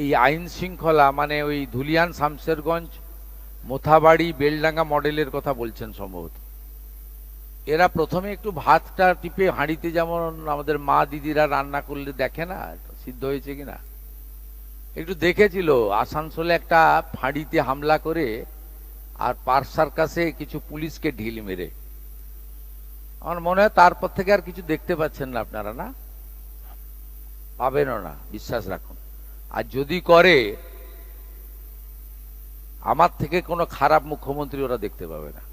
এই আইন শৃঙ্খলা মানে ওই ধুলিয়ান শামশেরগঞ্জ মোথাবাড়ি বেলডাঙ্গা মডেলের কথা বলছেন সম্ভবত। এরা প্রথমে একটু ভাতটা টিপে হাঁড়িতে যেমন আমাদের মা দিদিরা রান্না করলে দেখে না সিদ্ধ হয়েছে কিনা, একটু দেখেছিল আসানসোলে একটা ফাঁড়িতে হামলা করে আর পার্ক সার্কাসে কিছু পুলিশকে ঢিল মেরে। আমার মনে হয় তারপর থেকে আর কিছু দেখতে পাচ্ছেন না আপনারা, না পাবেনও না, বিশ্বাস রাখুন। আর যদি করে আমার থেকে কোনো খারাপ মুখ্যমন্ত্রী ওরা দেখতে পাবে না।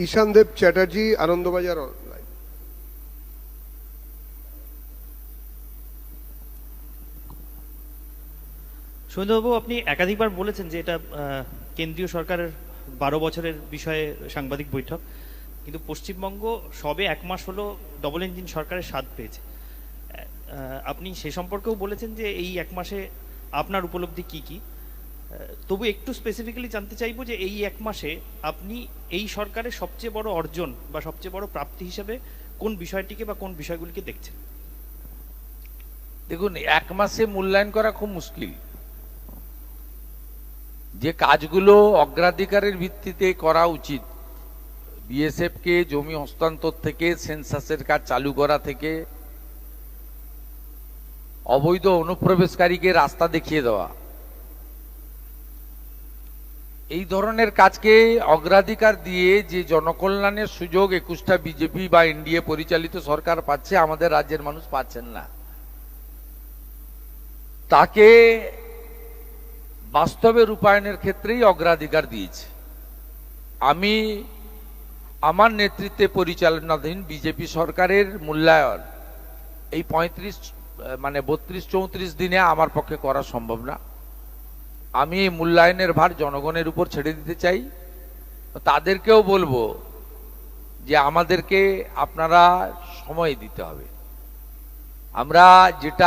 ঈশানদেব চ্যাটার্জি, আনন্দবাজার অনলাইন। সৌমেন্দ্রবাবু, আপনি একাধিকবার বলেছেন যে এটা কেন্দ্রীয় সরকারের 12 বছরের বিষয়ে সাংবাদিক বৈঠক, কিন্তু পশ্চিমবঙ্গ সবে 1 মাস হলো ডবল ইঞ্জিন সরকারের স্বাদ পেয়েছে। আপনি সে সম্পর্কেও বলেছেন যে এই 1 মাসে আপনার উপলব্ধি কি কি। তবু একটু স্পেসিফিক্যালি জানতে চাইবো যে এই 1 মাসে আপনি এই সরকারের সবচেয়ে বড় অর্জন বা সবচেয়ে বড় প্রাপ্তি হিসেবে কোন বিষয়টিকে বা কোন বিষয়গুলিকে দেখছেন? দেখুন, 1 মাসে মূল্যায়ন করা খুব মুশকিল। যে কাজগুলো অগ্রাধিকারের ভিত্তিতে করা উচিত, বিএসএফ কে জমি হস্তান্তর থেকে সেন্সাসের কাজ চালু করা থেকে অবৈধ অনুপ্রবেশকারীকে রাস্তা দেখিয়ে দেওয়া, এই ধরনের কাজকে অগ্রাধিকার দিয়ে যে জনকল্যাণের সুযোগ 21টা বিজেপি বা এনডিএ পরিচালিত সরকার পাচ্ছে, আমাদের রাজ্যের মানুষ পাচ্ছেন না। তাকে বাস্তবে রূপায়ণের ক্ষেত্রেই অগ্রাধিকার দিয়েছে। আমি আমার নেতৃত্বে পরিচালনাধীন বিজেপি সরকারের মূল্যায়ন এই 32-34 দিনে আমার পক্ষে করা সম্ভব না। আমি এই মূল্যায়নের ভার জনগণের উপর ছেড়ে দিতে চাই। তাদেরকেও বলবো যে আমাদেরকে আপনারা সময় দিতে হবে। আমরা যেটা